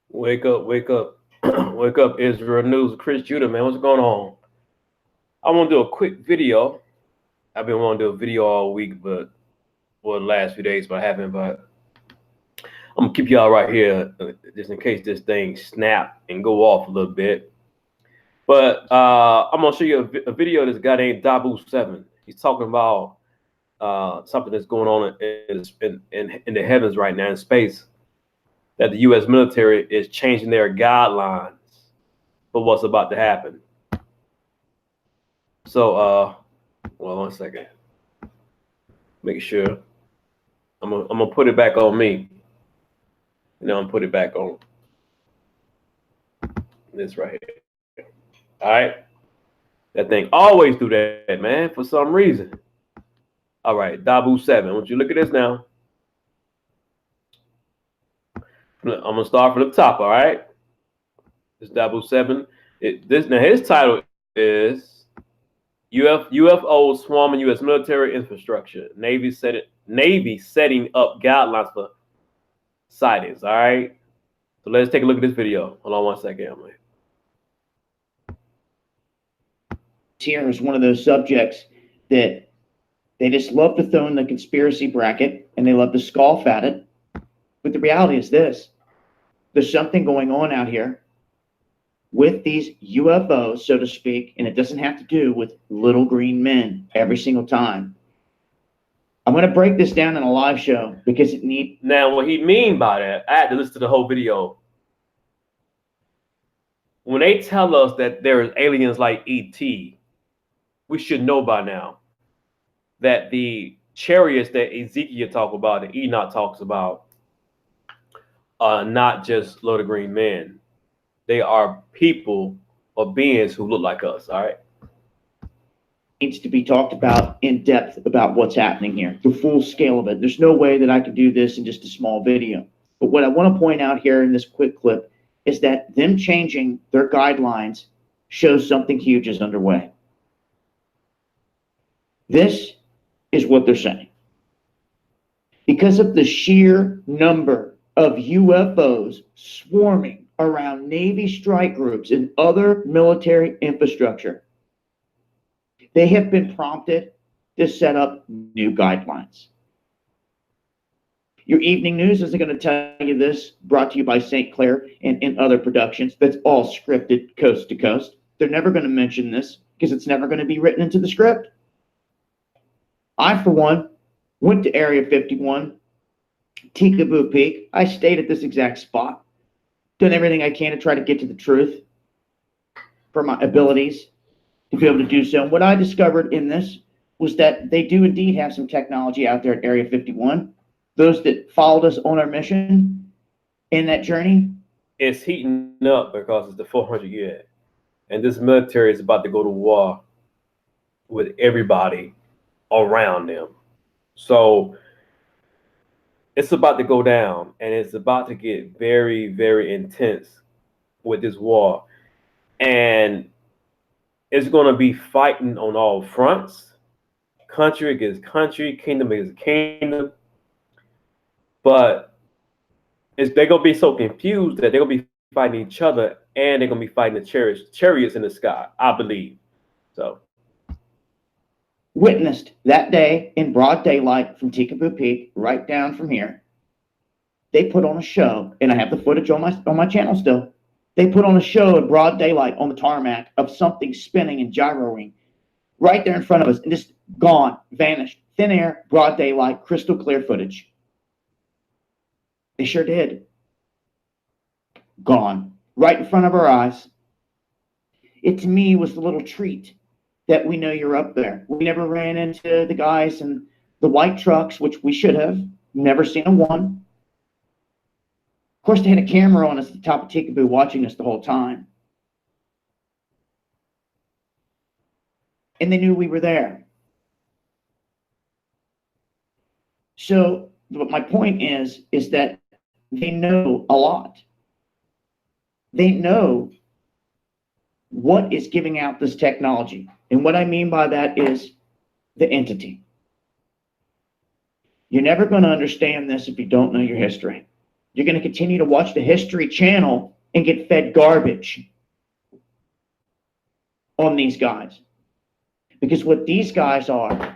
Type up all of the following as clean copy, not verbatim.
Wake up, wake up, wake up, Israel News. Chris Judah, man, what's going on? I want to do a quick video. I've been wanting to do a video all week, but well, the last few days, but I haven't. But I'm gonna keep y'all right here just in case this thing snap and go off a little bit. But I'm gonna show you a video of this guy named Dabu7. He's talking about something that's going on in the heavens right now in space. That the U.S. military is changing their guidelines for what's about to happen. So, well, 1 second. Make sure I'm gonna put it back on me. I'm gonna put it back on this right here. All right. That thing always do that, man, for some reason. All right, Dabu7. I want you to look at this now. I'm gonna start from the top. All right. This Dabu7. Now his title is UFOs swarming U.S. military infrastructure. Navy setting up guidelines for sightings. All right. So let's take a look at this video. Hold on 1 second, Emily. Here is one of those subjects that they just love to throw in the conspiracy bracket and they love to scoff at it. But the reality is this: there's something going on out here with these UFOs, so to speak, and it doesn't have to do with little green men every single time. I'm going to break this down in a live show because it needs. Now, what he mean by that, I had to listen to the whole video. When they tell us that there is aliens like ET, we should know by now that the chariots that Ezekiel talks about, that Enoch talks about, are not just little green men. They are people or beings who look like us, all right? Needs to be talked about in depth about what's happening here, the full scale of it. There's no way that I could do this in just a small video. But what I want to point out here in this quick clip is that them changing their guidelines shows something huge is underway. This is what they're saying. Because of the sheer number of UFOs swarming around Navy strike groups and other military infrastructure, they have been prompted to set up new guidelines. Your evening news isn't going to tell you this, brought to you by St. Clair and other productions. That's all scripted coast to coast. They're never going to mention this because it's never going to be written into the script. I, for one, went to Area 51, Tikaboo Peak. I stayed at this exact spot, done everything I can to try to get to the truth for my abilities to be able to do so. And what I discovered in this was that they do indeed have some technology out there at Area 51. Those that followed us on our mission in that journey. It's heating up because it's the 400 year. And this military is about to go to war with everybody around them. So it's about to go down, and it's about to get very, very intense with this war. And it's going to be fighting on all fronts, country against country, kingdom against kingdom. But they're going to be so confused that they're going to be fighting each other, and they're going to be fighting the chariots in the sky, I believe. So, witnessed that day in broad daylight from Tikaboo Peak, right down from here. They put on a show, and I have the footage on my channel still. They put on a show in broad daylight on the tarmac of something spinning and gyroing right there in front of us, and just gone, vanished. Thin air, broad daylight, crystal clear footage. They sure did. Gone, right in front of our eyes. It, to me, was the little treat that we know you're up there. We never ran into the guys in the white trucks, which we should have. Never seen a one. Of course, they had a camera on us at the top of Tikaboo watching us the whole time. And they knew we were there. So what my point is that they know a lot. They know what is giving out this technology. And what I mean by that is the entity. You're never going to understand this if you don't know your history. You're going to continue to watch the History Channel and get fed garbage on these guys. Because what these guys are,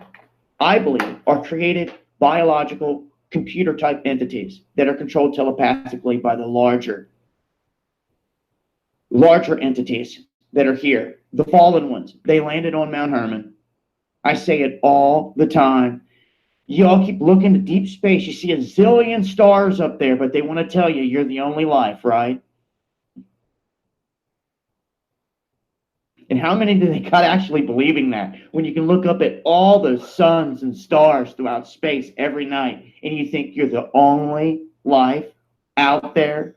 I believe, are created biological computer type entities that are controlled telepathically by the larger entities that are here. The fallen ones, they landed on Mount Herman. I say it all the time. Y'all keep looking at deep space. You see a zillion stars up there, but they want to tell you you're the only life, right? And how many do they got actually believing that? When you can look up at all those suns and stars throughout space every night, and you think you're the only life out there?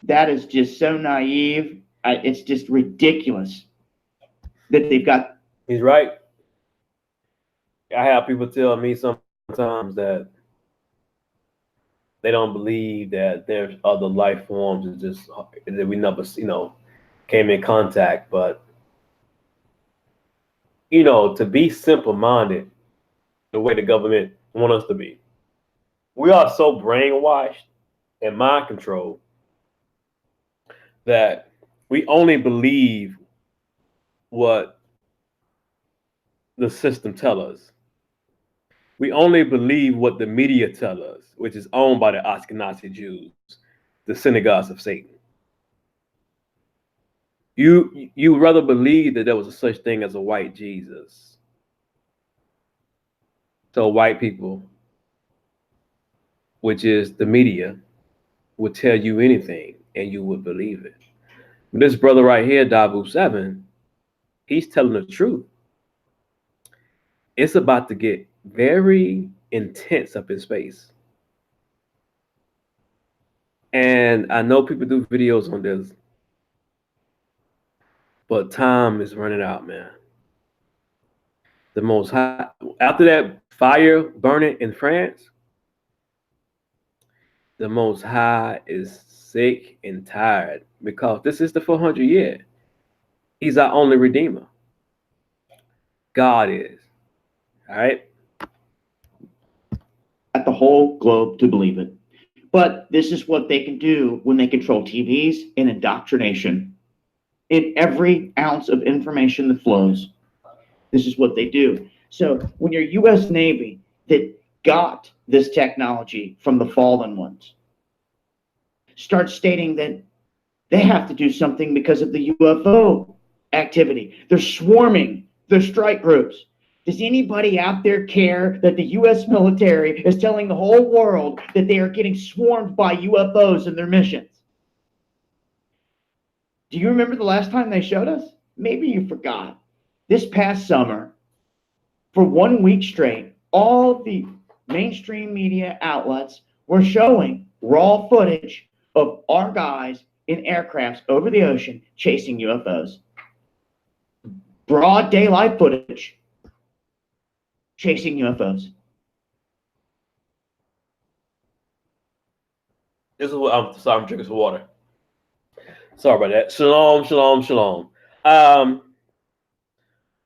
That is just so naive. It's just ridiculous that they've got. He's right. I have people tell me sometimes that they don't believe that there's other life forms. It's just that we never, came in contact. But, to be simple-minded, the way the government want us to be, we are so brainwashed and mind controlled that we only believe what the system tell us. We only believe what the media tell us, which is owned by the Ashkenazi Jews, the synagogues of Satan. You rather believe that there was a such thing as a white Jesus. So white people, which is the media, would tell you anything and you would believe it. This brother right here, Dabu 7, he's telling the truth. It's about to get very intense up in space. And I know people do videos on this, but time is running out, man. The most high, after that fire burning in France, the Most High is sick and tired because this is the 400 year. He's our only redeemer. God is. All right. At the whole globe to believe it. But this is what they can do when they control TVs and indoctrination. In every ounce of information that flows, this is what they do. So when your U.S. Navy that got this technology from the fallen ones starts stating that they have to do something because of the UFO activity, they're swarming their strike groups. Does anybody out there care that the U.S. military is telling the whole world that they are getting swarmed by UFOs in their missions? Do you remember the last time they showed us? Maybe you forgot. This past summer, for 1 week straight, all the mainstream media outlets were showing raw footage of our guys in aircrafts over the ocean chasing UFOs. Broad daylight footage chasing UFOs. This is what I'm sorry, I'm drinking some water. Sorry about that. Shalom, shalom, shalom.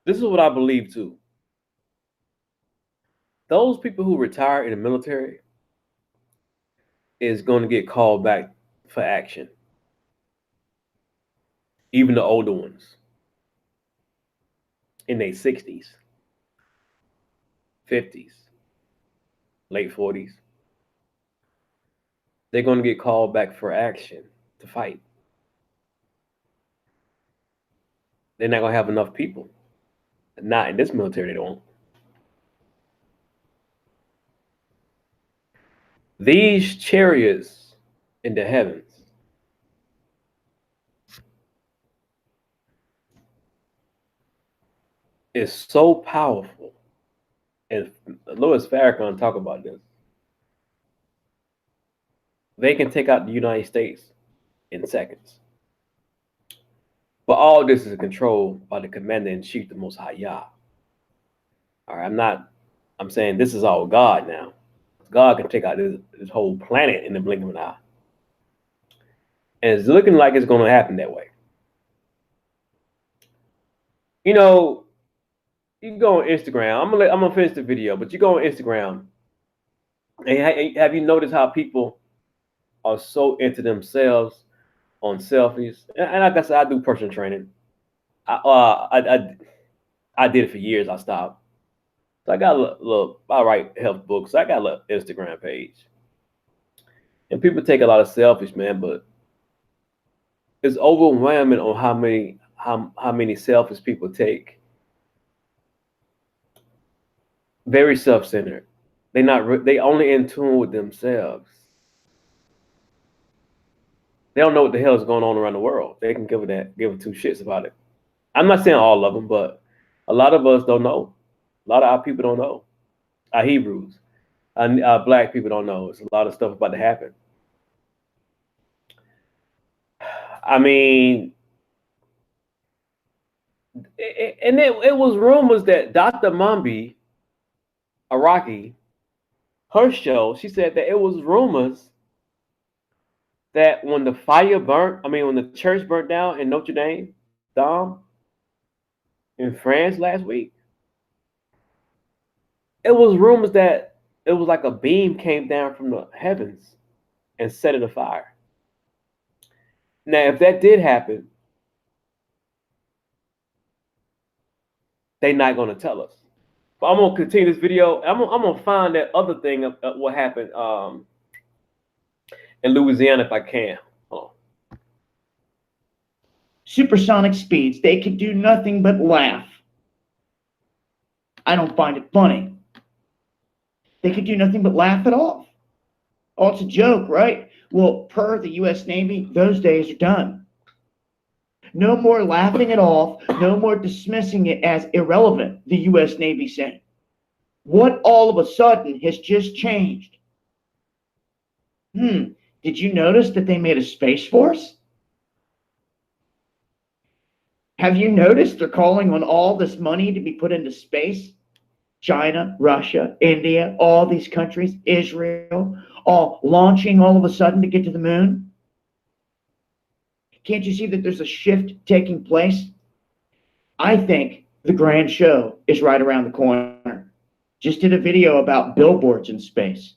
This is what I believe too. Those people who retire in the military is going to get called back for action. Even the older ones in their 60s, 50s, late 40s. They're going to get called back for action to fight. They're not going to have enough people. Not in this military, they don't. These chariots in the heavens is so powerful. And Louis Farrakhan talk about this. They can take out the United States in seconds. But all this is controlled by the commander-in-chief, the Most High Yah. All right, I'm saying this is all God now. God can take out this whole planet in the blink of an eye. And it's looking like it's going to happen that way. you go on Instagram. I'm gonna finish the video, but you go on Instagram, and have you noticed how people are so into themselves on selfies? And like I said, I do personal training. I did it for years. I stopped. So I got a little. I write health books. So I got a little Instagram page, and people take a lot of selfies, man. But it's overwhelming on how many selfies people take. Very self-centered. They only in tune with themselves. They don't know what the hell is going on around the world. They can give two shits about it. I'm not saying all of them, but a lot of us don't know. A lot of our people don't know. Our Hebrews, our black people don't know. It's a lot of stuff about to happen. I mean, it was rumors that Dr. Mumby, Iraqi, her show, she said that it was rumors that when the fire burnt, when the church burnt down in Notre Dame, in France last week, it was rumors that it was like a beam came down from the heavens and set it afire. Now, if that did happen, they're not going to tell us. But I'm going to continue this video. I'm going to find that other thing of what happened in Louisiana if I can. Hold on. Supersonic speeds, they could do nothing but laugh. I don't find it funny. They could do nothing but laugh it off. Oh, it's a joke, right? Well, per the U.S. Navy, those days are done. No more laughing it off, no more dismissing it as irrelevant, the U.S. Navy said. What all of a sudden has just changed? Did you notice that they made a Space Force? Have you noticed they're calling on all this money to be put into space? China, Russia, India, all these countries, Israel, all launching all of a sudden to get to the moon? Can't you see that there's a shift taking place? I think the grand show is right around the corner. Just did a video about billboards in space.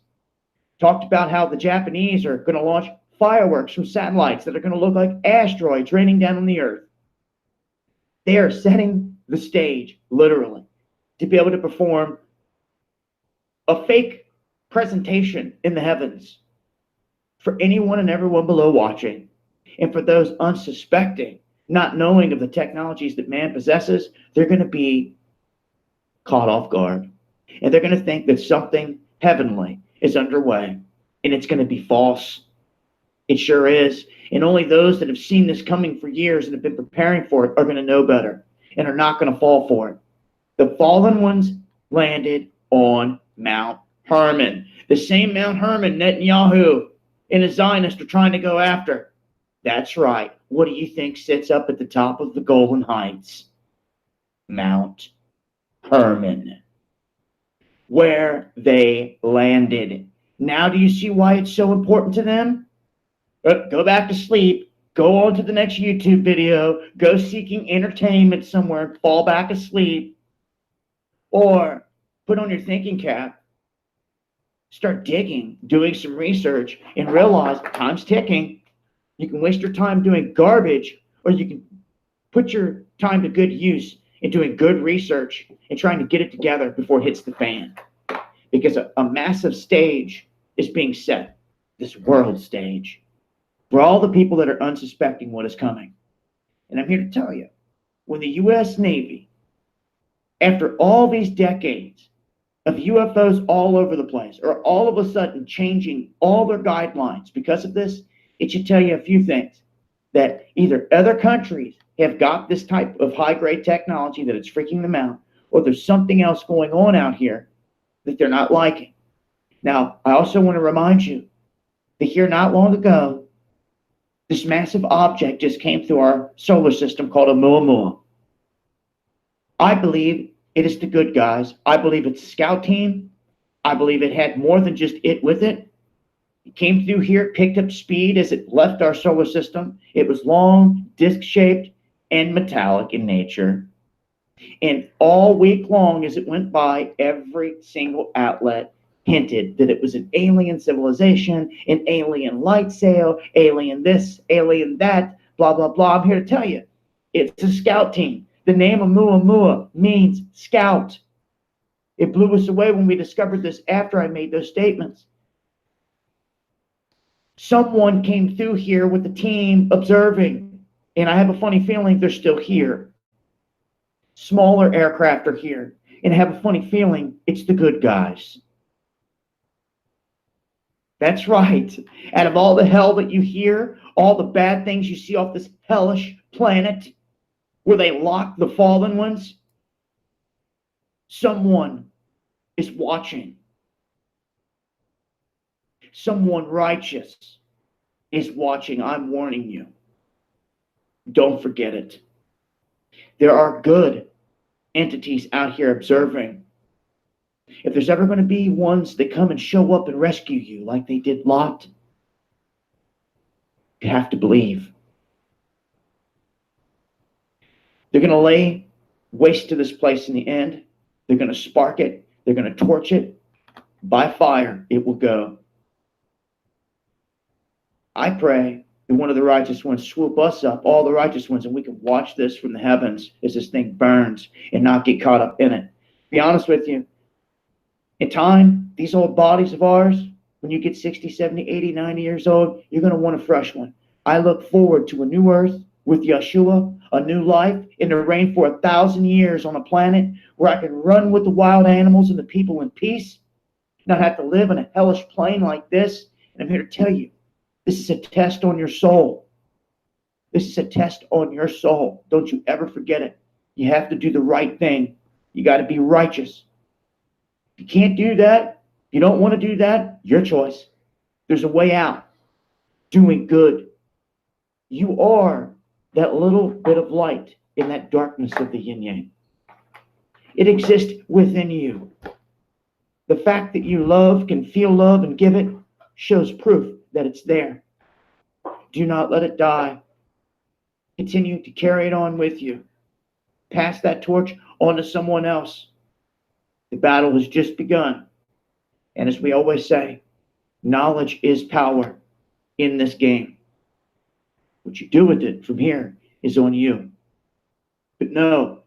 Talked about how the Japanese are going to launch fireworks from satellites that are going to look like asteroids raining down on the Earth. They are setting the stage, literally, to be able to perform a fake presentation in the heavens for anyone and everyone below watching. And for those unsuspecting, not knowing of the technologies that man possesses, they're going to be caught off guard. And they're going to think that something heavenly is underway. And it's going to be false. It sure is. And only those that have seen this coming for years and have been preparing for it are going to know better and are not going to fall for it. The fallen ones landed on Mount Hermon. The same Mount Hermon Netanyahu and the Zionists are trying to go after. That's right. What do you think sits up at the top of the Golan Heights? Mount Hermon, where they landed. Now do you see why it's so important to them? Go back to sleep. Go on to the next YouTube video. Go seeking entertainment somewhere and fall back asleep. Or put on your thinking cap. Start digging, doing some research, and realize time's ticking. You can waste your time doing garbage, or you can put your time to good use in doing good research and trying to get it together before it hits the fan. Because a massive stage is being set, this world stage, for all the people that are unsuspecting what is coming. And I'm here to tell you, when the U.S. Navy, after all these decades of UFOs all over the place, are all of a sudden changing all their guidelines because of this, it should tell you a few things. That either other countries have got this type of high-grade technology that it's freaking them out, or there's something else going on out here that they're not liking. Now, I also want to remind you that here not long ago, this massive object just came through our solar system called Oumuamua. I believe it is the good guys. I believe it's a scout team. I believe it had more than just it with it. It came through here, picked up speed as it left our solar system. It was long, disc-shaped, and metallic in nature. And all week long, as it went by, every single outlet hinted that it was an alien civilization, an alien light sail, alien this, alien that, blah, blah, blah. I'm here to tell you, it's a scout team. The name of Muamua means scout. It blew us away when we discovered this after I made those statements. Someone came through here with the team observing, and I have a funny feeling they're still here. Smaller aircraft are here, and I have a funny feeling it's the good guys. That's right. Out of all the hell that you hear, all the bad things you see off this hellish planet where they lock the fallen ones, someone is watching. Someone righteous is watching. I'm warning you. Don't forget it. There are good entities out here observing. If there's ever going to be ones that come and show up and rescue you like they did Lot, you have to believe. They're going to lay waste to this place in the end. They're going to spark it. They're going to torch it. By fire, it will go. I pray that one of the righteous ones swoop us up, all the righteous ones, and we can watch this from the heavens as this thing burns and not get caught up in it. Be honest with you. In time, these old bodies of ours, when you get 60, 70, 80, 90 years old, you're going to want a fresh one. I look forward to a new earth with Yeshua, a new life, and to reign for 1,000 years on a planet where I can run with the wild animals and the people in peace, not have to live in a hellish plane like this. And I'm here to tell you, this is a test on your soul. This is a test on your soul. Don't you ever forget it. You have to do the right thing. You got to be righteous. If you can't do that, if you don't want to do that, your choice. There's a way out. Doing good. You are that little bit of light in that darkness of the yin yang. It exists within you. The fact that you love, can feel love, and give it shows proof that it's there. Do not let it die. Continue to carry it on with you. Pass that torch on to someone else. The battle has just begun. And as we always say, knowledge is power in this game. What you do with it from here is on you. But no,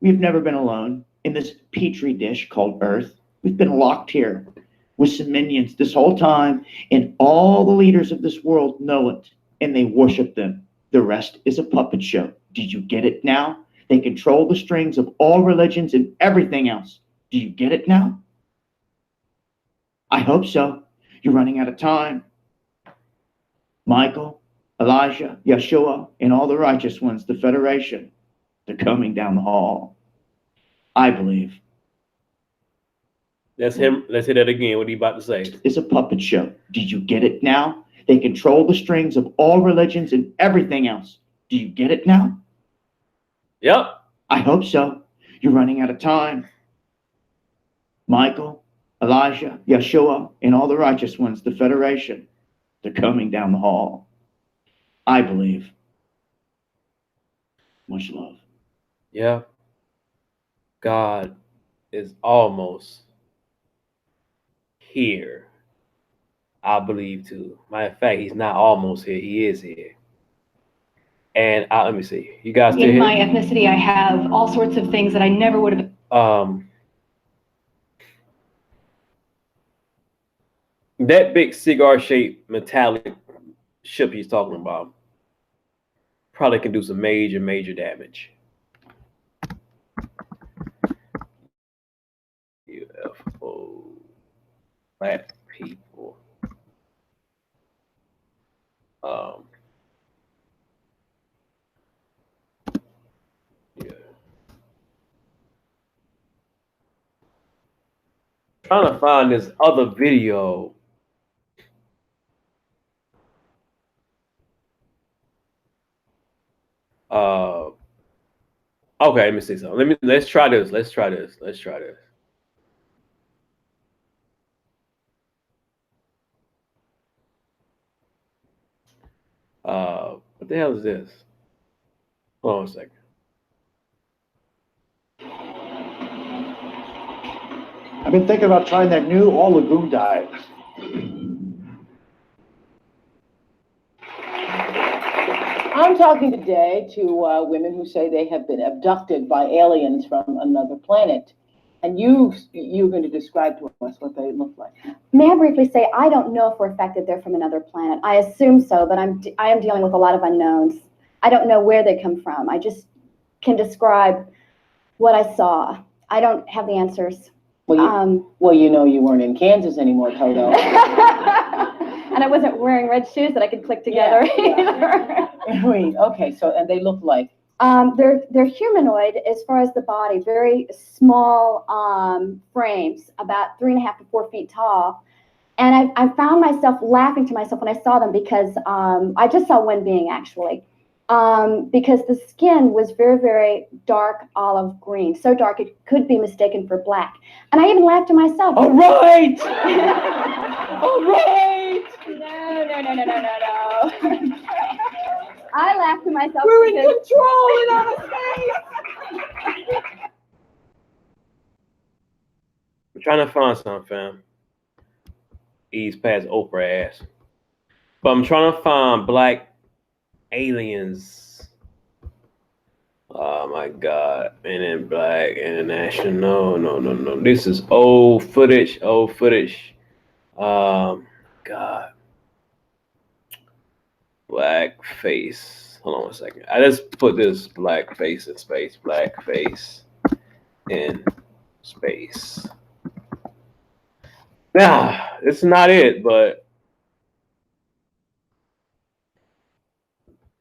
we've never been alone in this petri dish called Earth. We've been locked here with some minions this whole time, and all the leaders of this world know it, and they worship them. The rest is a puppet show. Did you get it now? They control the strings of all religions and everything else. Do you get it now? I hope so. You're running out of time. Michael, Elijah, Yeshua, and all the righteous ones, the Federation, they're coming down the hall. I believe. That's him. Let's hear that again. What are you about to say? It's a puppet show. Did you get it now? They control the strings of all religions and everything else. Do you get it now? Yep. I hope so. You're running out of time. Michael, Elijah, Yeshua, and all the righteous ones, the Federation, they're coming down the hall. I believe. Much love. Yeah. God is almost here. I believe too. Matter of fact, he's not almost here. He is here. And let me see. You guys still in here? my ethnicity, I have all sorts of things that I never would have. That big cigar-shaped metallic ship he's talking about probably can do some major, major damage. UFO, black people. Yeah. Trying to find this other video. Okay, let me see something. Let's try this. Let's try this. Let's try this. What the hell is this? Hold on a second. I've been thinking about trying that new all lagoon diet. I'm talking today to women who say they have been abducted by aliens from another planet. And you're going to describe to us what they look like. May I briefly say, I don't know for a fact that they're from another planet. I assume so, but I am dealing with a lot of unknowns. I don't know where they come from. I just can describe what I saw. I don't have the answers. Well, you know you weren't in Kansas anymore, Toto. And I wasn't wearing red shoes that I could click together either. Wait, okay, so, and they look like? They're humanoid as far as the body, very small frames, about 3.5 to 4 feet tall. And I found myself laughing to myself when I saw them because I just saw one being actually. Because the skin was very, very dark olive green, so dark it could be mistaken for black. And I even laughed to myself. All right! All right! No. I laughed to myself. We're in control in outer space! I'm trying to find something, fam. Ease past Oprah ass. But I'm trying to find black aliens. Oh my God. Men in Black International. No. This is old footage. God. Black face. Hold on one second. I just put this black face in space. Black face in space. Nah, it's not it, but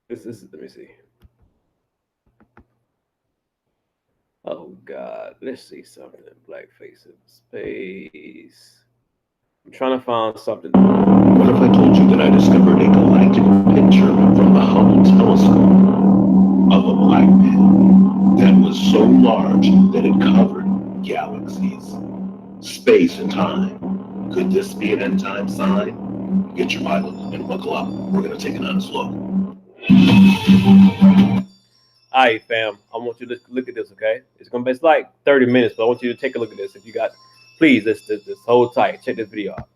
this is, let me see. Oh God, let's see something. Black face in space. I'm trying to find something. What if I told you that I discovered a galactic picture from the Hubble telescope of a black man that was so large that it covered galaxies, space, and time? Could this be an end time sign? Get your Bible and buckle up. We're going to take an honest look. All right, fam. I want you to look at this, okay? It's like 30 minutes, but I want you to take a look at this. If you got, please, let's hold tight. Check this video out.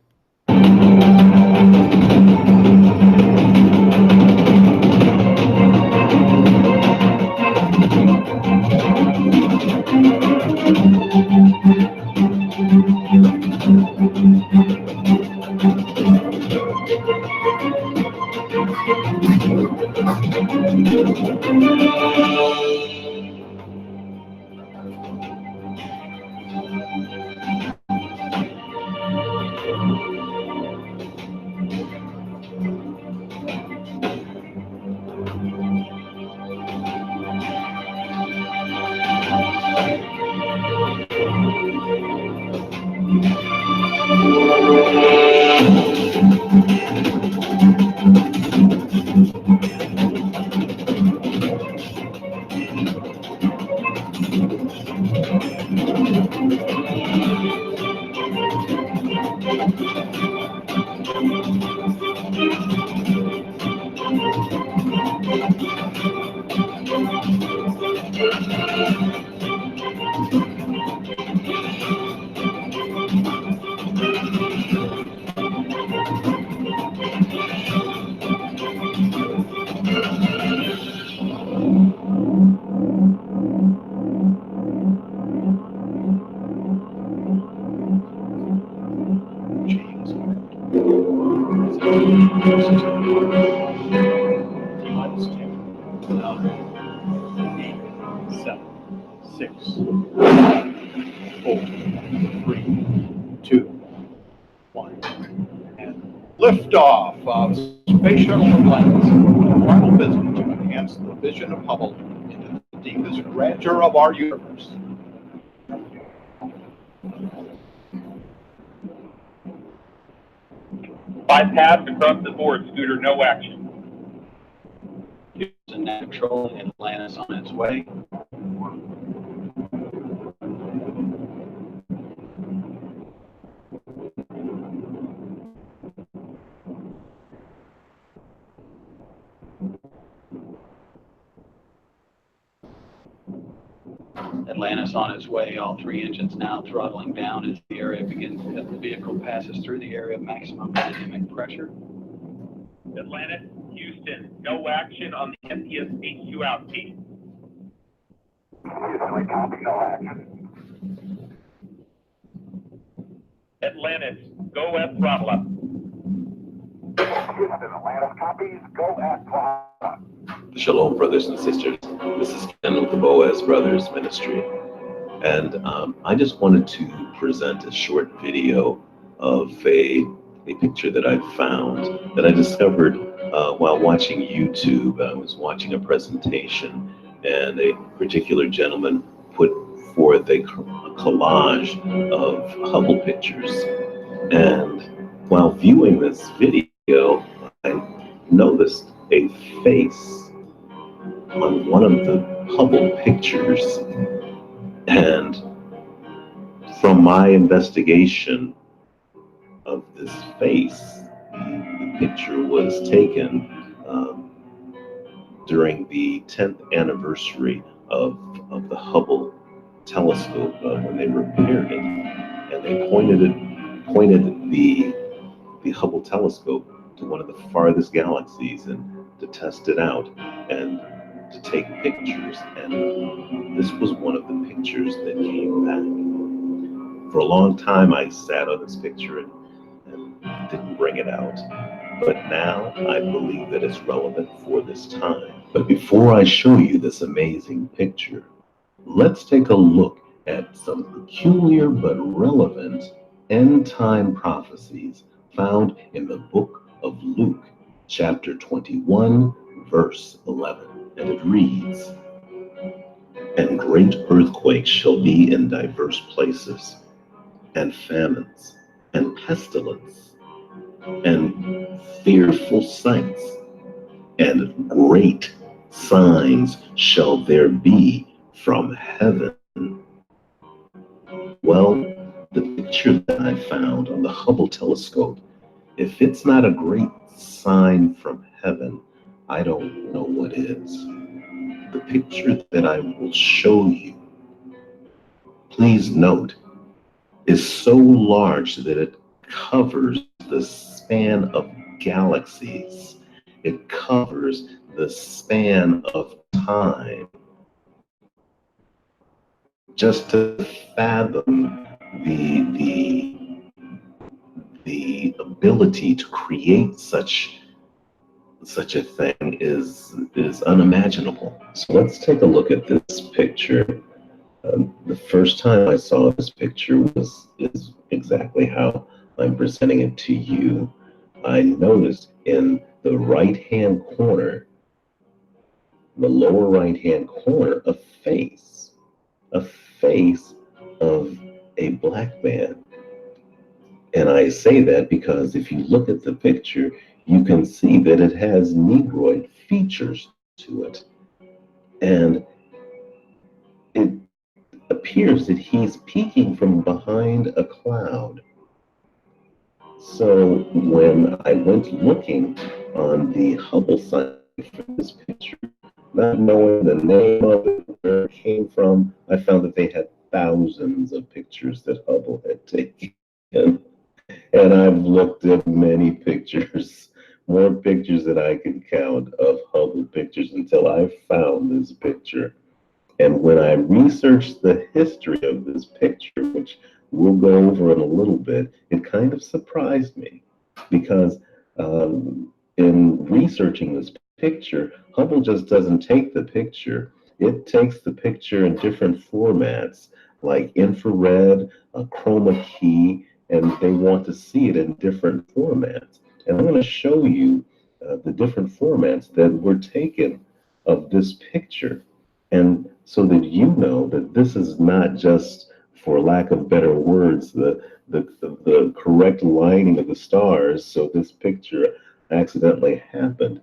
Liftoff of Space Shuttle Atlantis, a final visit to enhance the vision of Hubble into the deepest grandeur of our universe. Bypass across the board, Scooter, no action. Houston Natural Atlantis on its way. Atlantis on its way, all 3 engines now throttling down as the vehicle passes through the area of maximum dynamic pressure. Atlantis, Houston, no action on the MPS H2 outpiece. Houston, we copy, no action. Atlantis, go at throttle up. Houston, Atlantis copies, go at throttle up. Shalom, brothers and sisters. This is Ken with the Boaz Brothers Ministry. And I just wanted to present a short video of a picture that I found, that I discovered while watching YouTube. I was watching a presentation, and a particular gentleman put forth a collage of Hubble pictures. And while viewing this video, I noticed a face on one of the Hubble pictures. And from my investigation of this face, the picture was taken during the 10th anniversary of the Hubble telescope, when they repaired it, and they pointed the Hubble telescope to one of the farthest galaxies and to test it out and to take pictures. And this was one of the pictures that came back. For a long time, I sat on this picture and didn't bring it out. But now I believe that it's relevant for this time. But before I show you this amazing picture, let's take a look at some peculiar but relevant end-time prophecies found in the book of Luke, chapter 21, verse 11. And it reads, "And great earthquakes shall be in diverse places, and famines, and pestilence, and fearful sights, and great signs shall there be from heaven." Well, the picture that I found on the Hubble telescope, if it's not a great sign from heaven, I don't know what is. The picture that I will show you, please note, is so large that it covers the span of galaxies. It covers the span of time. Just to fathom the ability to create such a thing is unimaginable. So let's take a look at this picture. The first time I saw this picture is exactly how I'm presenting it to you. I noticed in the right-hand corner, the lower right-hand corner, a face of a black man. And I say that because if you look at the picture, you can see that it has Negroid features to it. And it appears that he's peeking from behind a cloud. So when I went looking on the Hubble site for this picture, not knowing the name of it, where it came from, I found that they had thousands of pictures that Hubble had taken. And I've looked at many pictures, more pictures than I can count of Hubble pictures, until I found this picture. And when I researched the history of this picture, which we'll go over in a little bit, it kind of surprised me, because in researching this picture, Hubble just doesn't take the picture. It takes the picture in different formats, like infrared, a chroma key, and they want to see it in different formats. And I'm going to show you the different formats that were taken of this picture. And so that you know that this is not just, for lack of better words, the correct lining of the stars, so this picture accidentally happened.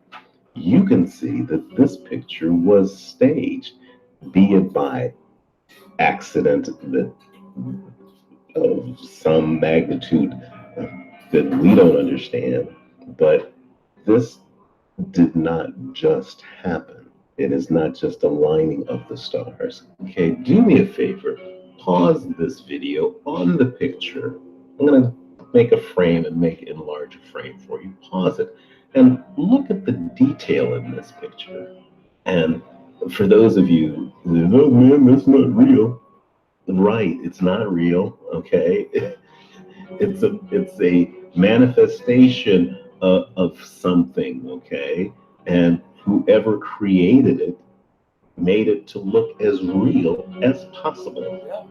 You can see that this picture was staged, be it by accident of some magnitude that we don't understand, but this did not just happen. It is not just a lining of the stars. Okay, do me a favor. Pause this video on the picture. I'm going to make a frame and enlarge a frame for you. Pause it and look at the detail in this picture. And for those of you who, oh man, that's not real. Right, it's not real, okay? It's a manifestation of something, okay? And whoever created it made it to look as real as possible.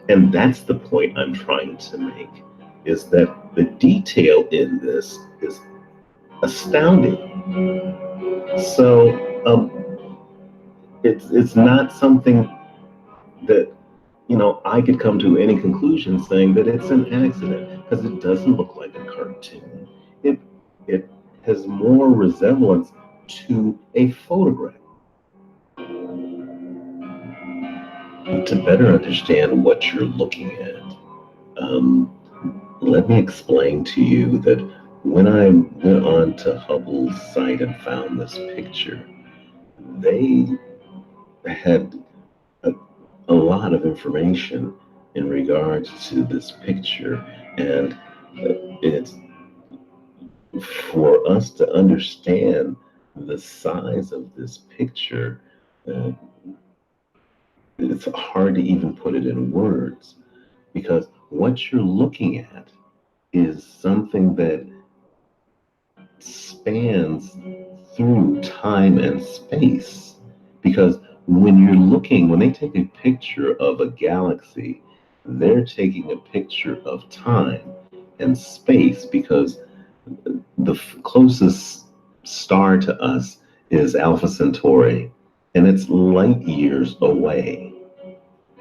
And that's the point I'm trying to make, is that the detail in this is astounding. So it's not something that I could come to any conclusion saying that it's an accident, because it doesn't look like a cartoon. It it has more resemblance to a photograph. To better understand what you're looking at, um, let me explain to you that when I went on to Hubble's site and found this picture, they had a lot of information in regards to this picture, and it's for us to understand the size of this picture. uh, it's hard to even put it in words, because what you're looking at is something that spans through time and space. Because when they take a picture of a galaxy, they're taking a picture of time and space, because the closest star to us is Alpha Centauri, and it's light years away.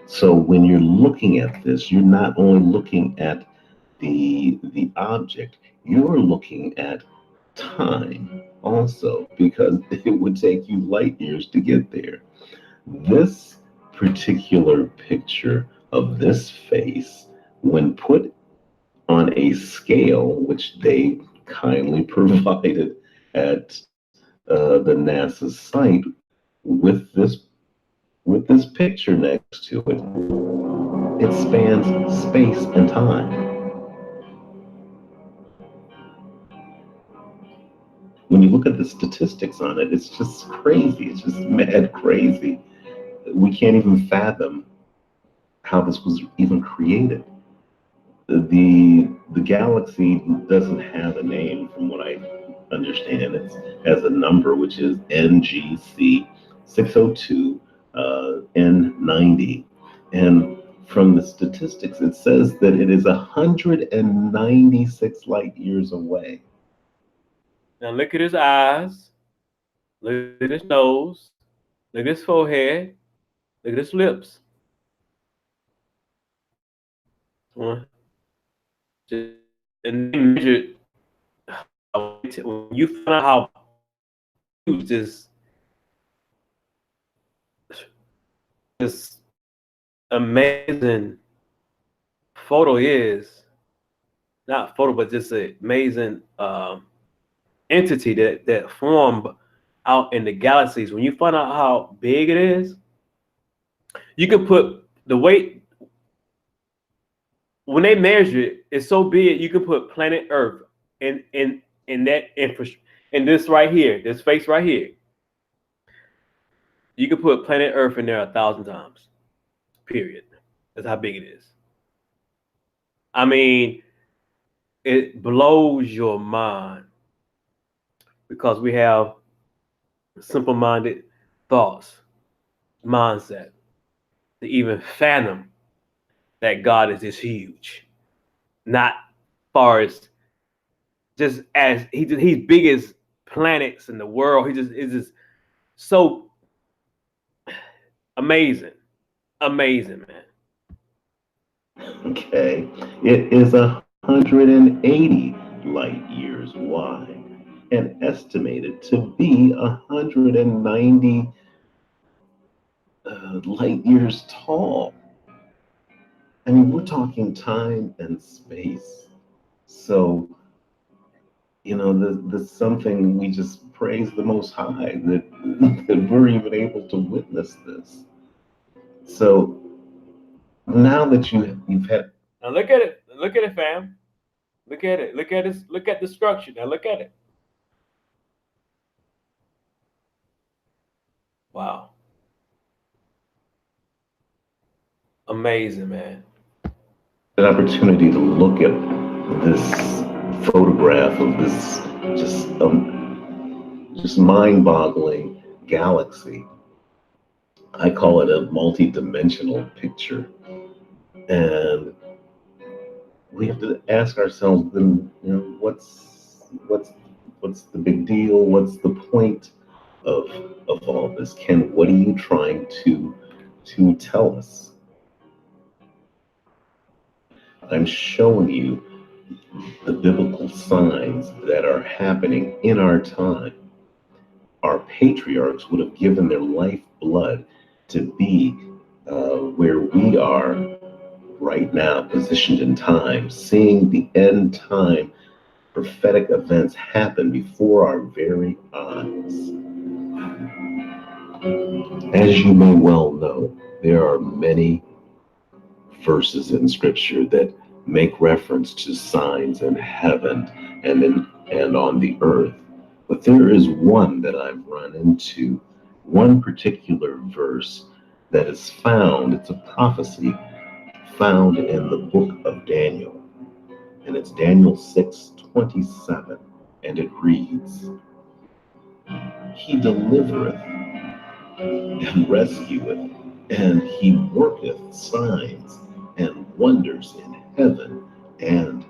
So when you're looking at this, you're not only looking at the object, you're looking at time also, because it would take you light years to get there. This particular picture of this face, when put on a scale, which they kindly provided at the NASA site, with this picture next to it, it spans space and time. When you look at the statistics on it, it's just crazy. It's just mad crazy. We can't even fathom how this was even created. The galaxy doesn't have a name, from what I understand. It has a number, which is NGC 602 N90, and from the statistics, it says that it is 196 light years away. Now look at his eyes, look at his nose, look at his forehead, look at his lips. And they measured, when you find out how huge this amazing photo is, not photo, but just an amazing entity that formed out in the galaxies. When you find out how big it is, you can put the weight. When they measure it, it's so big you can put planet Earth in that infrastructure. In this right here, this face right here, you can put planet Earth in there 1,000 times. Period. That's how big it is. I mean, it blows your mind, because we have simple-minded thoughts, mindset, to even fathom that God is this huge. Not far as just as he's big as planets in the world. He just is just so amazing. Amazing, man. Okay, it is 180 light years wide and estimated to be 190 light years tall. I mean, we're talking time and space. So there's something we just praise the Most High that we're even able to witness this. So now that you've had, Now look at it. Look at it, fam. Look at it. Look at it. Look at the structure. Now look at it. Wow. Amazing, man. an opportunity to look at this photograph of this just mind-boggling galaxy. I call it a multi-dimensional picture, and we have to ask ourselves, then, what's the big deal? What's the point of all this? Ken, what are you trying to tell us? I'm showing you the biblical signs that are happening in our time. Our patriarchs would have given their lifeblood to be where we are right now, positioned in time, seeing the end time prophetic events happen before our very eyes. As you may well know, there are many verses in Scripture that make reference to signs in heaven and on the earth. But there is one that I've run into, one particular verse that is found, it's a prophecy found in the book of Daniel. And it's Daniel 6:27, and it reads, He delivereth and rescueth, and he worketh signs and wonders in heaven and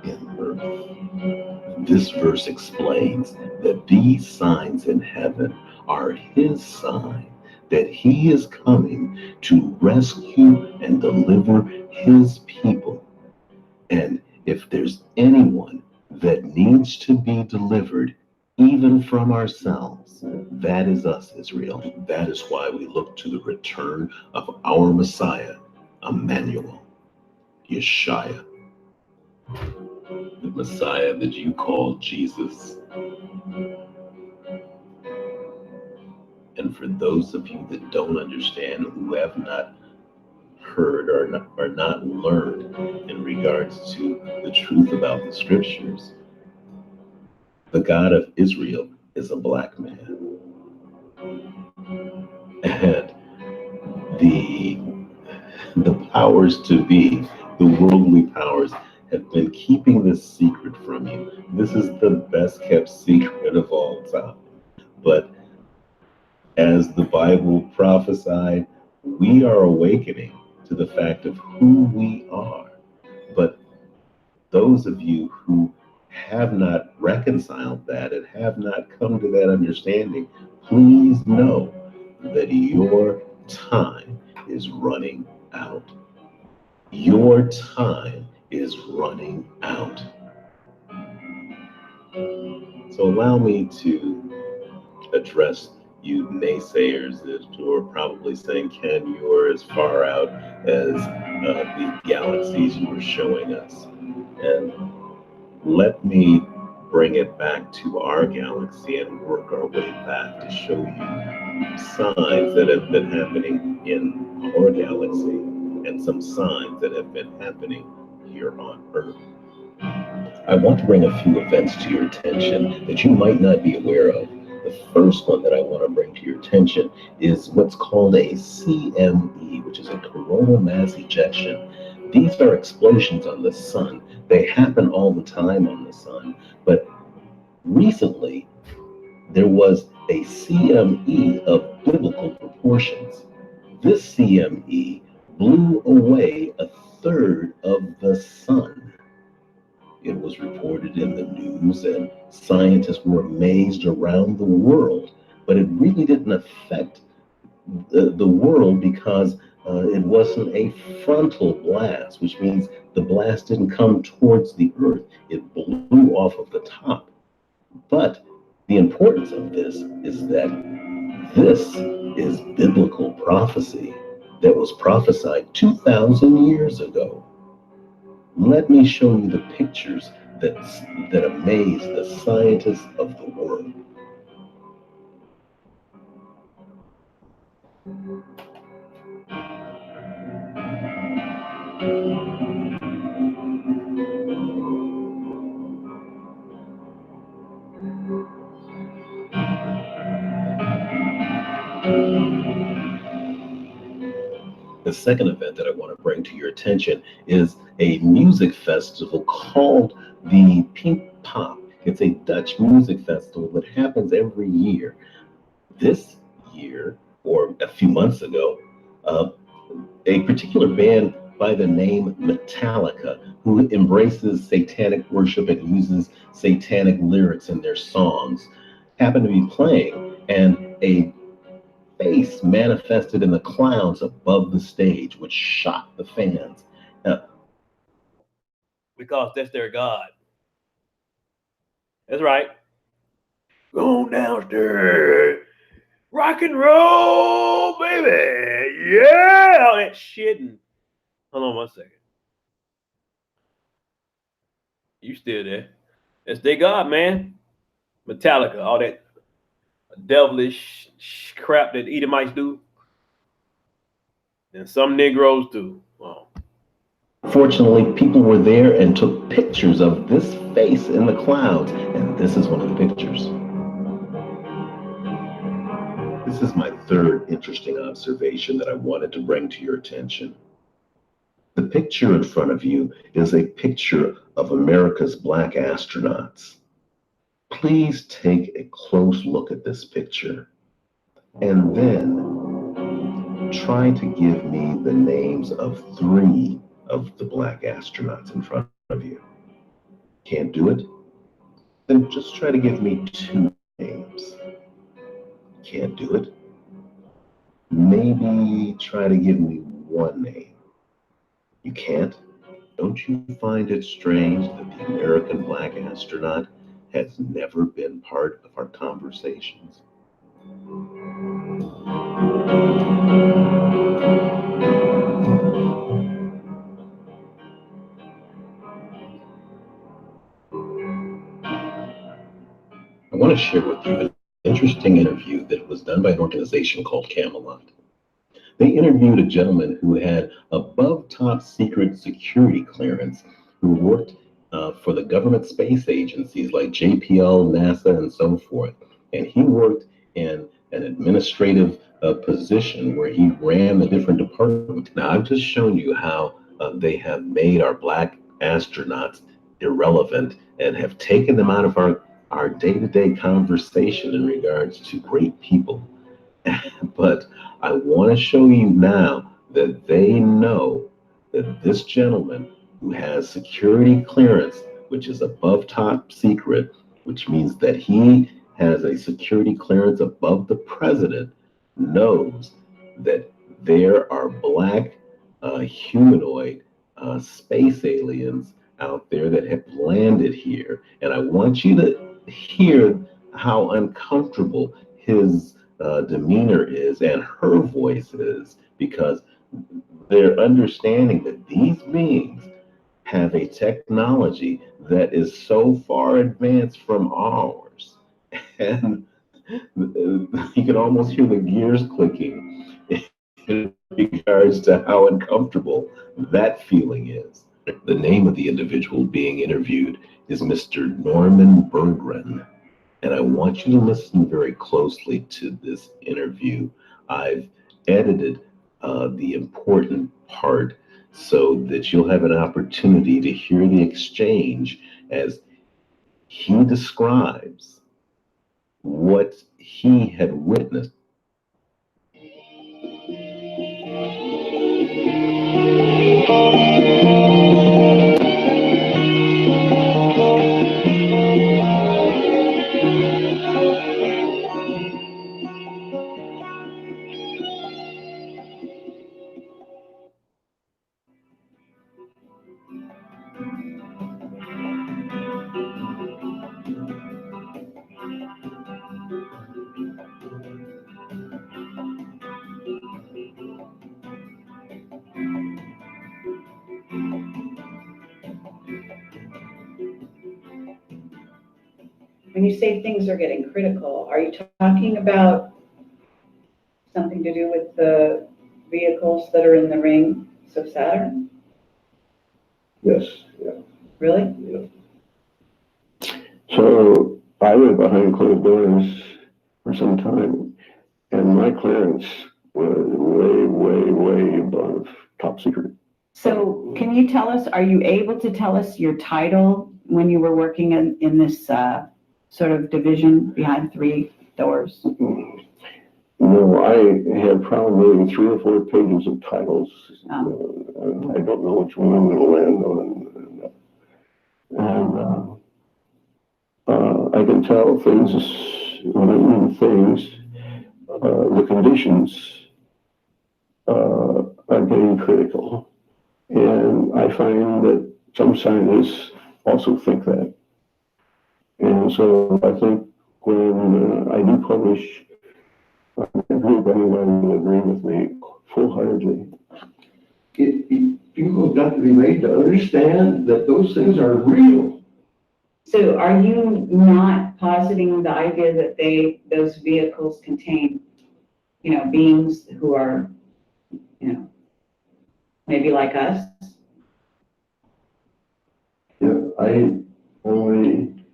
in earth. This verse explains that these signs in heaven are his sign that he is coming to rescue and deliver his people. And if there's anyone that needs to be delivered, even from ourselves, that is us, Israel. That is why we look to the return of our Messiah, Emmanuel, Yeshua, the Messiah that you call Jesus. And for those of you that don't understand, who have not heard or not learned in regards to the truth about the scriptures, the God of Israel is a black man. And the powers to be, the worldly powers, have been keeping this secret from you. This is the best kept secret of all time. But as the Bible prophesied, we are awakening to the fact of who we are. But those of you who have not reconciled that and have not come to that understanding, please know that your time is running out. Your time is running out. So allow me to address you naysayers who are probably saying, Ken, you're as far out as the galaxies you were showing us. And let me bring it back to our galaxy and work our way back to show you signs that have been happening in our galaxy and some signs that have been happening here on Earth. I want to bring a few events to your attention that you might not be aware of. The first one that I want to bring to your attention is what's called a CME, which is a coronal mass ejection. These are explosions on the sun. They happen all the time on the sun, but recently there was a CME of biblical proportions. This CME blew away a third of the sun. It was reported in the news, and scientists were amazed around the world, but it really didn't affect the world because it wasn't a frontal blast, which means the blast didn't come towards the earth. It blew off of the top. But the importance of this is that this is biblical prophecy that was prophesied 2,000 years ago. Let me show you the pictures that amaze the scientists of the world. The second event that I want to bring to your attention is a music festival called the Pink Pop. It's a Dutch music festival that happens every year. This year, or a few months ago, a particular band by the name Metallica, who embraces satanic worship and uses satanic lyrics in their songs, happened to be playing, and a face manifested in the clouds above the stage, which shocked the fans. Because that's their God. That's right. Go downstairs. Rock and roll, baby. Yeah. All that shit. And hold on one second. You still there? That's their God, man. Metallica, all that devilish crap that Edomites do. And some Negroes do. Wow. Fortunately, people were there and took pictures of this face in the clouds, and this is one of the pictures. This is my third interesting observation that I wanted to bring to your attention. The picture in front of you is a picture of America's black astronauts. Please take a close look at this picture, and then try to give me the names of 3 of the black astronauts in front of you. Can't do it? Then just try to give me 2 names. Can't do it? Maybe try to give me 1 name. You can't? Don't you find it strange that the American black astronaut has never been part of our conversations? I want to share with you an interesting interview that was done by an organization called Camelot. They interviewed a gentleman who had above top secret security clearance, who worked for the government space agencies like JPL, NASA, and so forth. And he worked in an administrative position where he ran the different departments. Now, I've just shown you how they have made our black astronauts irrelevant and have taken them out of our day-to-day conversation in regards to great people. But I want to show you now that they know that this gentleman who has security clearance, which is above top secret, which means that he has a security clearance above the president, knows that there are black humanoid space aliens out there that have landed here. And I want you to hear how uncomfortable his demeanor is and her voice is, because they're understanding that these beings have a technology that is so far advanced from ours. And you can almost hear the gears clicking in regards to how uncomfortable that feeling is. The name of the individual being interviewed is Mr. Norman Berggren. And I want you to listen very closely to this interview. I've edited the important part so that you'll have an opportunity to hear the exchange as he describes what he had witnessed. When you say things are getting critical, are you talking about something to do with the vehicles that are in the rings of Saturn? Yes, yeah. Really? Yeah. So I went behind closed doors for some time, and my clearance was way, way, way above top secret. So can you tell us, are you able to tell us your title when you were working in this sort of division behind three doors? No, I have probably 3 or 4 pages of titles. Oh. I don't know which one I'm going to land on. And I can tell things, when I mean things, the conditions are getting critical. And I find that some scientists also think that. And so I think when I do publish, I hope anyone will agree with me full-heartedly. People have got to be made to understand that those things are real. So are you not positing the idea that those vehicles contain, beings who are, maybe like us? Yeah, I only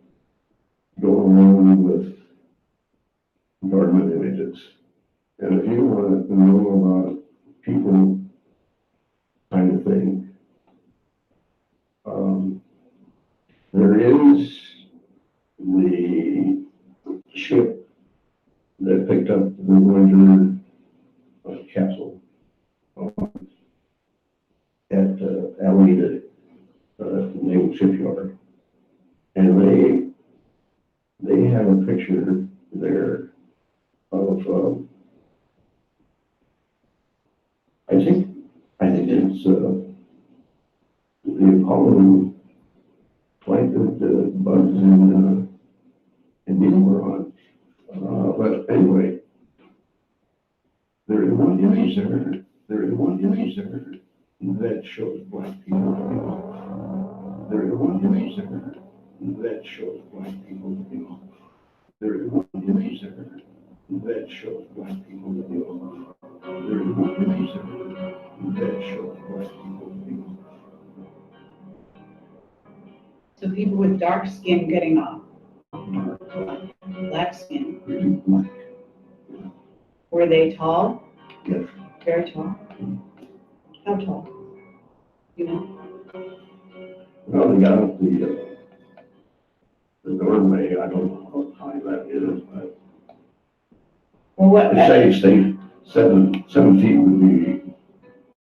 go along with Dogma images. And if you want to know about people kind of thing, there is the ship that picked up the Voyager capsule at Alameda Naval Shipyard, and they have a picture there of I think it's the Apollo flight that Buzz and Neil were on. But anyway, there is one image there. There is one image there that shows black people. There is one image there that shows black people. There is one image there that shows black people. There is one image there that shows black people. So people with dark skin getting off. Black skin. Really black. Were they tall? Yes. Very tall? How tall? Well, they got up the doorway. I don't know how high that is, but Well, what? they say 7 feet would be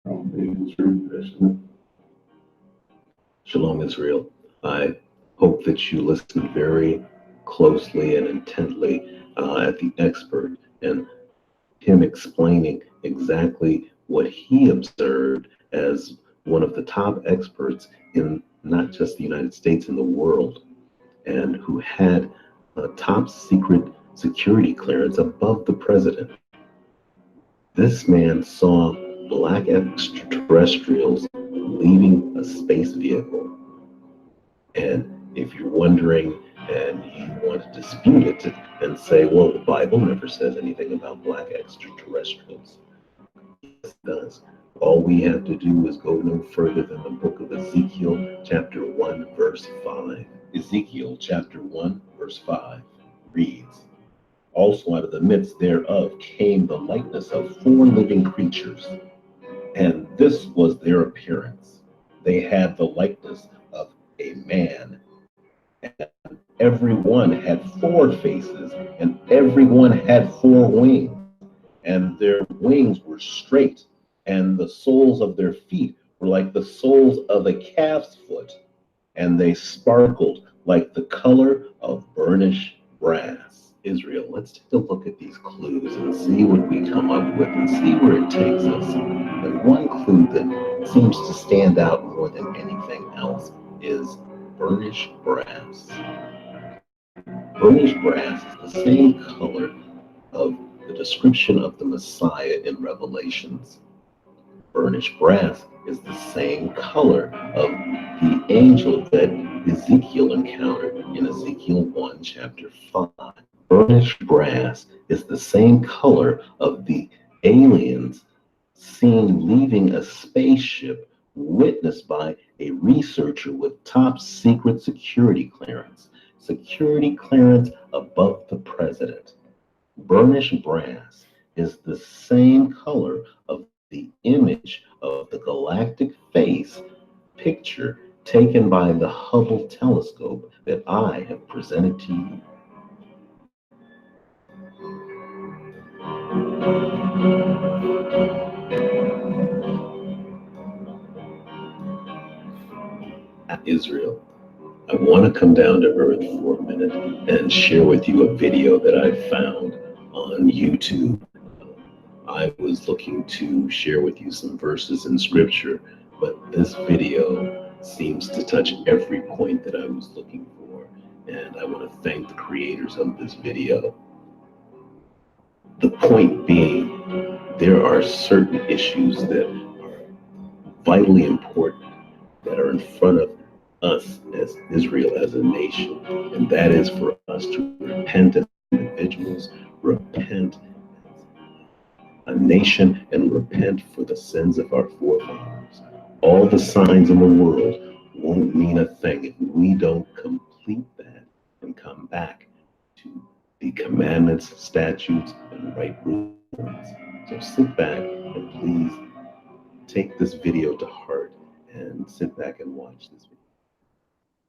probably considered estimate. Shalom, Israel. I hope that you listen very closely and intently at the expert and him explaining exactly what he observed as one of the top experts in not just the United States, in the world, and who had a top secret security clearance above the president. This man saw black extraterrestrials leaving a space vehicle. And if you're wondering and you want to dispute it and say, well, the Bible never says anything about black extraterrestrials. Yes, it does. All we have to do is go no further than the book of Ezekiel, chapter 1, verse 5. Ezekiel, chapter 1, verse 5 reads, also out of the midst thereof came the likeness of 4 living creatures, and this was their appearance. They had the likeness of a man, and every one had 4 faces, and every one had 4 wings, and their wings were straight, and the soles of their feet were like the soles of a calf's foot, and they sparkled like the color of burnished brass. Israel, let's take a look at these clues and see what we come up with and see where it takes us. And one clue that seems to stand out more than anything else is burnished brass. Burnished brass is the same color of the description of the Messiah in Revelations. Burnished brass is the same color of the angel that Ezekiel encountered in Ezekiel 1, chapter 5. Burnished brass is the same color of the aliens seen leaving a spaceship witnessed by a researcher with top secret security clearance above the president. Burnished brass is the same color of the image of the galactic face picture taken by the Hubble telescope that I have presented to you. Israel, I want to come down to earth for a minute and share with you a video that I found on YouTube. I was looking to share with you some verses in scripture, but this video seems to touch every point that I was looking for, and I want to thank the creators of this video. The point being, there are certain issues that are vitally important that are in front of us as Israel, as a nation, and that is for us to repent as individuals, repent as a nation, and repent for the sins of our forefathers. All the signs in the world won't mean a thing if we don't complete that and come back to the commandments, statutes, and right rulings. So sit back and please take this video to heart and sit back and watch this video.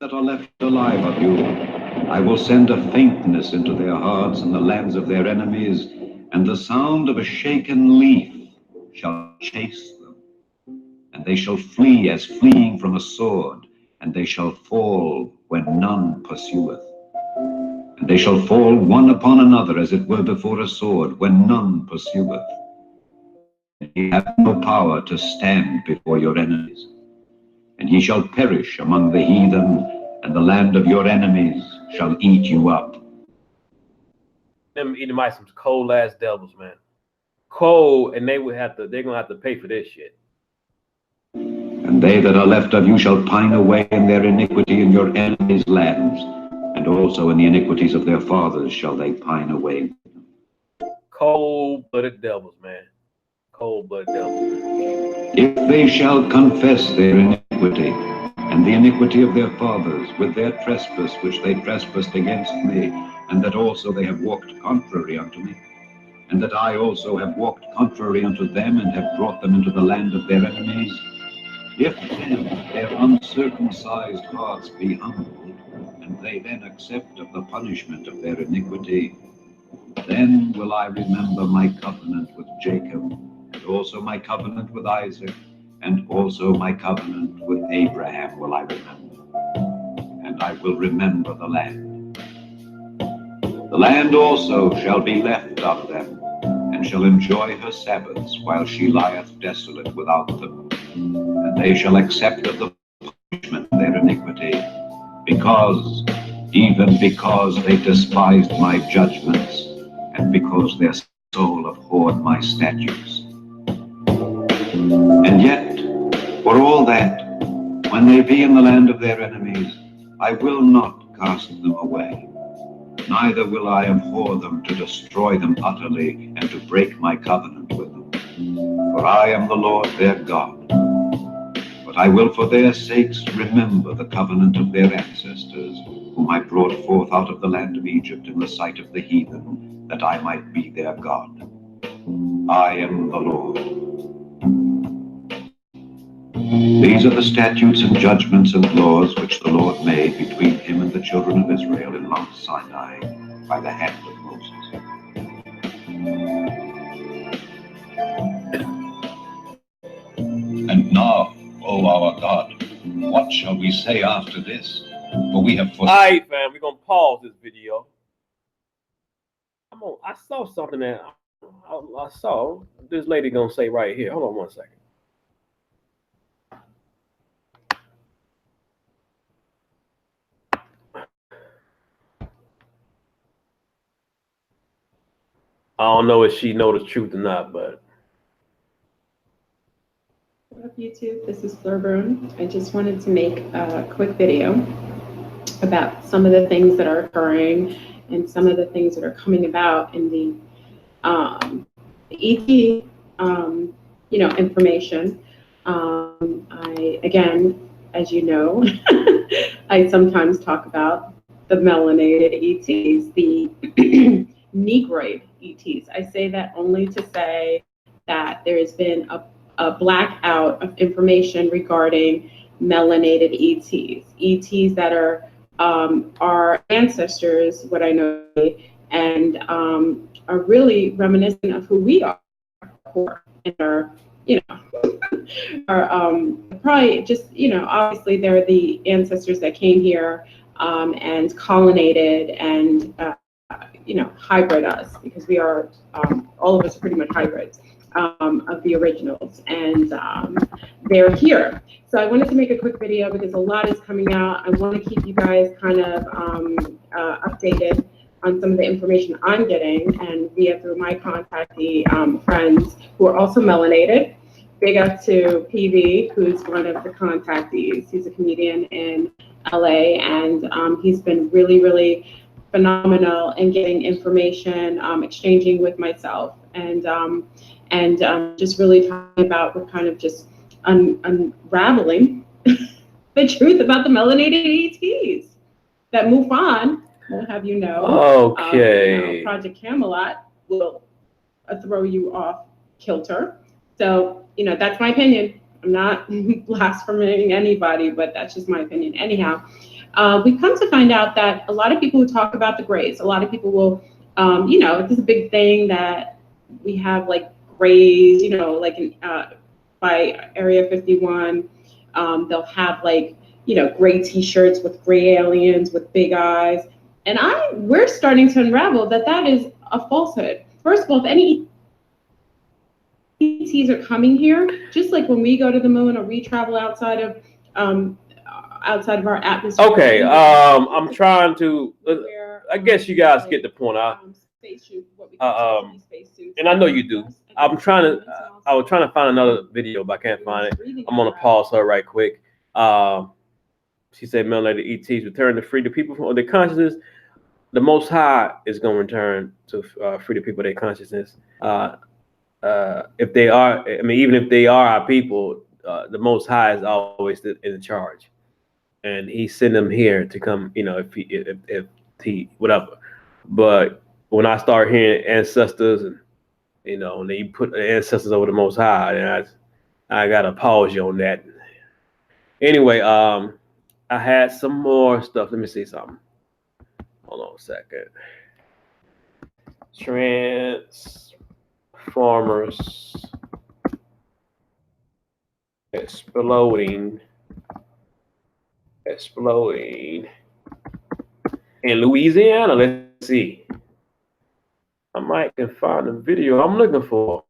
That are left alive of you, I will send a faintness into their hearts in the lands of their enemies, and the sound of a shaken leaf shall chase them. And they shall flee as fleeing from a sword, and they shall fall when none pursueth. And they shall fall one upon another as it were before a sword, when none pursueth. And ye have no power to stand before your enemies. And ye shall perish among the heathen, and the land of your enemies shall eat you up. Them Edomites some cold ass devils, man. Cold, and they're gonna have to pay for this shit. And they that are left of you shall pine away in their iniquity in your enemies' lands, and also in the iniquities of their fathers shall they pine away. Cold-blooded devils, man. Cold-blooded devils. If they shall confess their iniquity, and the iniquity of their fathers, with their trespass which they trespassed against me, and that also they have walked contrary unto me, and that I also have walked contrary unto them, and have brought them into the land of their enemies, if then their uncircumcised hearts be humbled, and they then accept of the punishment of their iniquity, then will I remember my covenant with Jacob, and also my covenant with Isaac, and also my covenant with Abraham will I remember. And I will remember the land. The land also shall be left of them, and shall enjoy her Sabbaths while she lieth desolate without them. And they shall accept of the punishment of their iniquity, even because they despised my judgments, and because their soul abhorred my statutes. And yet, for all that, when they be in the land of their enemies, I will not cast them away, neither will I abhor them to destroy them utterly, and to break my covenant with them. For I am the Lord their God. But I will for their sakes remember the covenant of their ancestors, whom I brought forth out of the land of Egypt in the sight of the heathen, that I might be their God. I am the Lord. These are the statutes and judgments and laws which the Lord made between him and the children of Israel in Mount Sinai by the hand of Moses. And now, O our God, what shall we say after this? For we have All right, fam, we're gonna pause this video. I saw something that I saw this lady gonna say right here. Hold on one second. I don't know if she know the truth or not, but. What up, YouTube? This is Fleur Brune. I just wanted to make a quick video about some of the things that are occurring and some of the things that are coming about in the ET, information. I, again, as you know, I sometimes talk about the melanated ETs, the Negroid ETs. I say that only to say that there has been a blackout of information regarding melanated ETs, ETs that are our ancestors, what I know, and are really reminiscent of who we are, and are, are probably just, obviously they're the ancestors that came here and colonized and, hybrid us, because we are, all of us are pretty much hybrids of the originals, and they're here. So I wanted to make a quick video because a lot is coming out. I want to keep you guys kind of updated on some of the information I'm getting, and through my contactee friends who are also melanated. Big up to PV, who's one of the contactees. He's a comedian in LA, and he's been really, really phenomenal in getting information, exchanging with myself, and just really talking about, we're kind of just unraveling the truth about the melanated ETs that MUFON will have you know. Okay. Project Camelot will throw you off kilter. So, that's my opinion. I'm not blaspheming anybody, but that's just my opinion. Anyhow, we come to find out that a lot of people who talk about the grays, a lot of people will, this is a big thing that we have, like, grays, like in, by Area 51, they'll have, like, gray t-shirts with gray aliens with big eyes. And we're starting to unravel that is a falsehood. First of all, if any ETs are coming here, just like when we go to the moon or we travel outside of our atmosphere. Okay, I'm trying to. I guess you guys get the point. And I know you do. I was trying to find another video, but I can't find it. I'm gonna pause her right quick. She said, "Melanated ETs return to free the people from their consciousness. The Most High is gonna return to free the people of their consciousness. If they are, even if they are our people, the Most High is always in charge, and He sent them here to come. If he whatever. But when I start hearing ancestors, and and then you put the ancestors over the Most High, and I gotta pause you on that. Anyway, I had some more stuff. Let me see something. Hold on a second. Transformers exploding in Louisiana. Let's see. I might can find the video I'm looking for.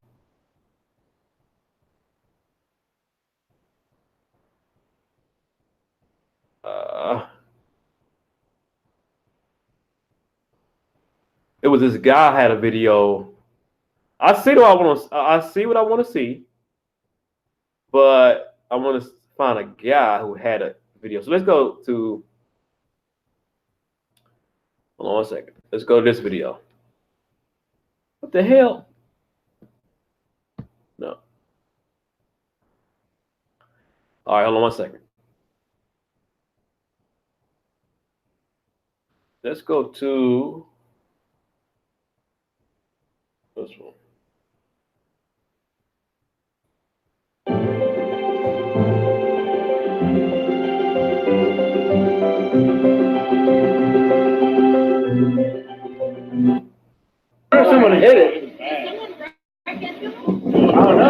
It was this guy had a video. I see what I want to see, but I want to find a guy who had a video. So let's go to. Hold on one second. Let's go to this video. What the hell? No. All right, hold on one second. Let's go to this one. Someone hit it. I don't know.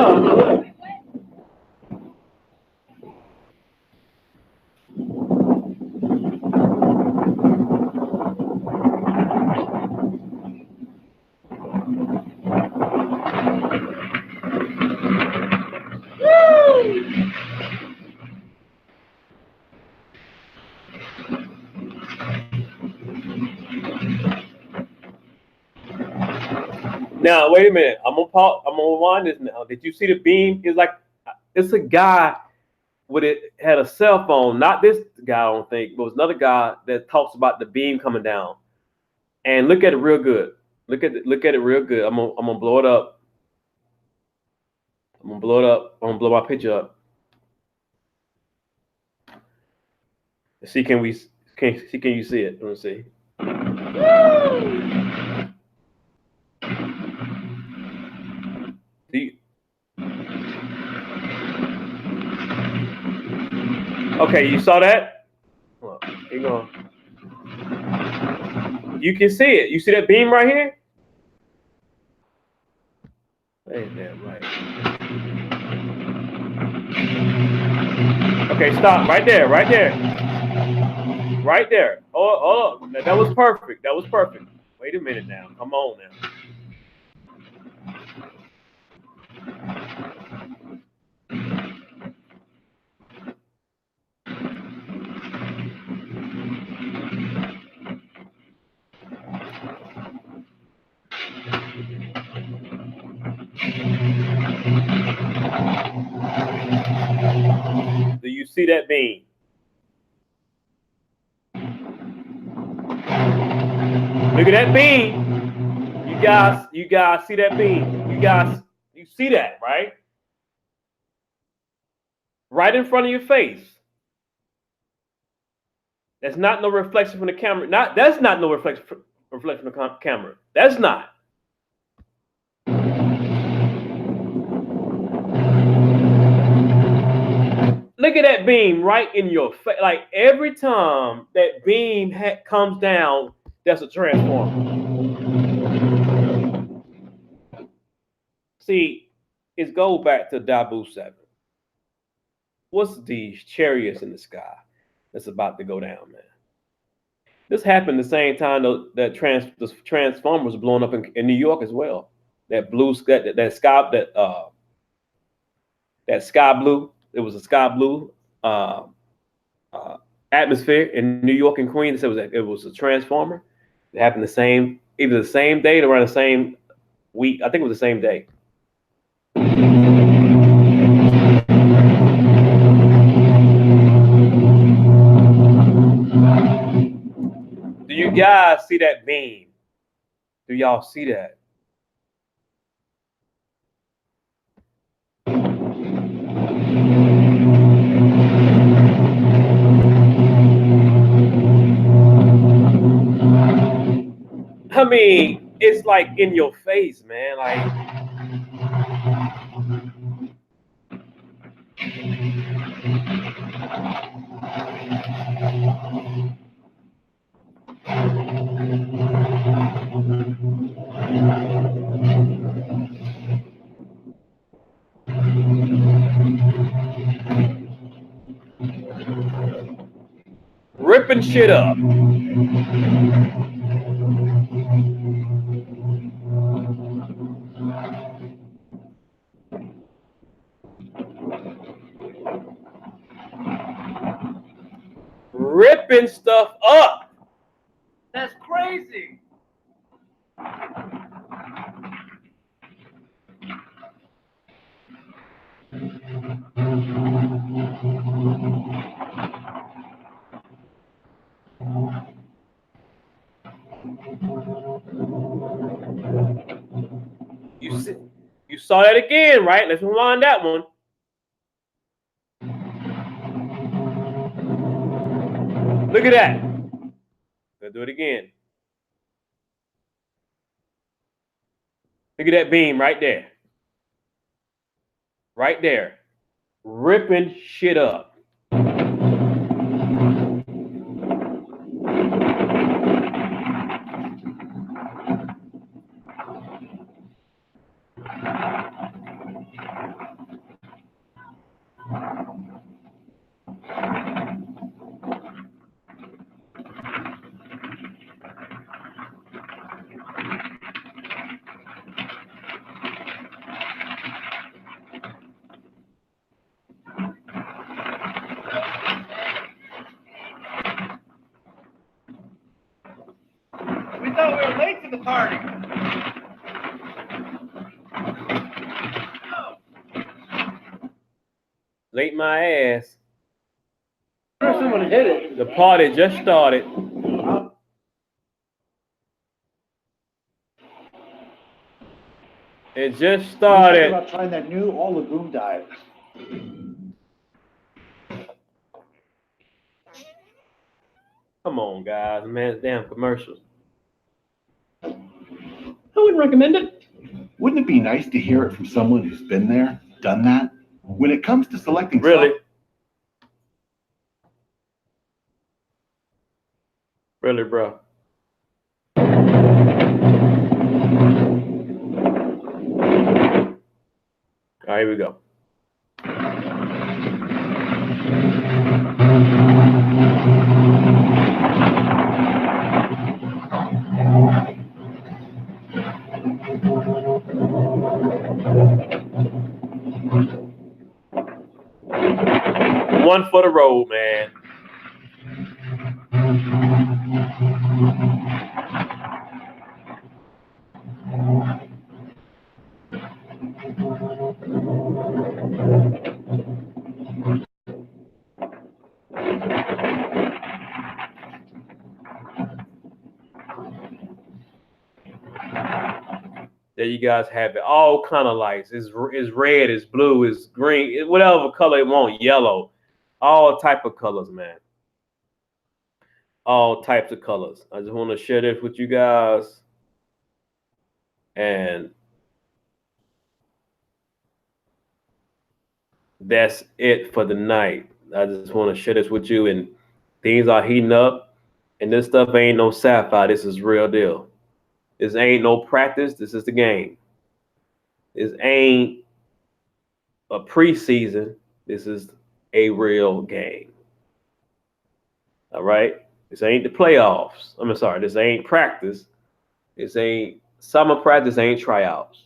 Now, wait a minute. I'm gonna rewind this now. Did you see the beam? It's a guy with it had a cell phone. Not this guy, I don't think, but it was another guy that talks about the beam coming down. And look at it real good. Look at it real good. I'm gonna blow it up. I'm gonna blow it up. I'm gonna blow my picture up. See, can you see it? Let me see. See? Okay, you saw that? Well, hang on. You can see it. You see that beam right here? Ain't that right? Okay, stop right there, right there. Right there. Oh, that was perfect. That was perfect. Wait a minute now. Come on now. Do you see that beam? Look at that beam. You guys see that beam? You see that, right? Right in front of your face. That's not no reflection from the camera. That's not no reflection from the camera. That's not. Look at that beam right in your face. Like every time that beam comes down, that's a transformer. See, it goes back to Dabu 7. What's these chariots in the sky that's about to go down, man? This happened the same time that the transformer was blowing up in New York as well. That blue sky, that sky blue. It was a sky blue atmosphere in New York and Queens. It was a transformer. It happened either the same day or around the same week. I think it was the same day. Do you guys see that beam? Do y'all see that? I mean, it's like in your face, man. Like, ripping shit up. Ripping stuff up. That's crazy. You saw that again, right? Let's rewind that one. Look at that. Let's do it again. Look at that beam right there. Right there. Ripping shit up. We thought we were late to the party. Late my ass. Someone hit it. The party just started. It just Thinking started. about trying that new all legume diet. Come on, guys, man, it's damn commercials. I wouldn't recommend it. Wouldn't it be nice to hear it from someone who's been there, done that? When it comes to selecting Really? Really, bro? All right, here we go. One for the road, man. There you guys have it. All kind of lights. It's red, it's blue, it's green, whatever color you want, yellow. All type of colors, man. All types of colors. I just want to share this with you guys. And that's it for the night. I just want to share this with you. And things are heating up. And this stuff ain't no sci-fi. This is real deal. This ain't no practice. This is the game. This ain't a preseason. This is a real game. All right? This ain't the playoffs. I'm sorry. This ain't practice. This ain't summer practice. Ain't tryouts.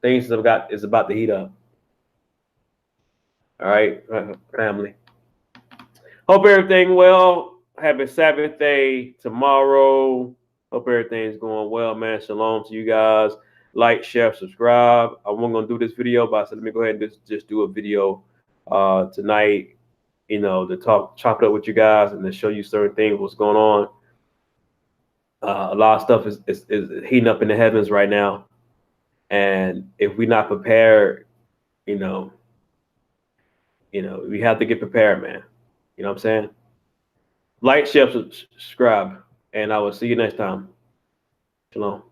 Things is about to heat up. All right, family. Hope everything well. Happy Sabbath day tomorrow. Hope everything's going well, man. Shalom to you guys. Like, share, subscribe. I wasn't gonna do this video, but I said let me go ahead and just do a video tonight. You know, to chop it up with you guys and to show you certain things, what's going on. A lot of stuff is heating up in the heavens right now, and if we're not prepared, you know, we have to get prepared, man. You know what I'm saying? Like, share, subscribe, and I will see you next time. Shalom.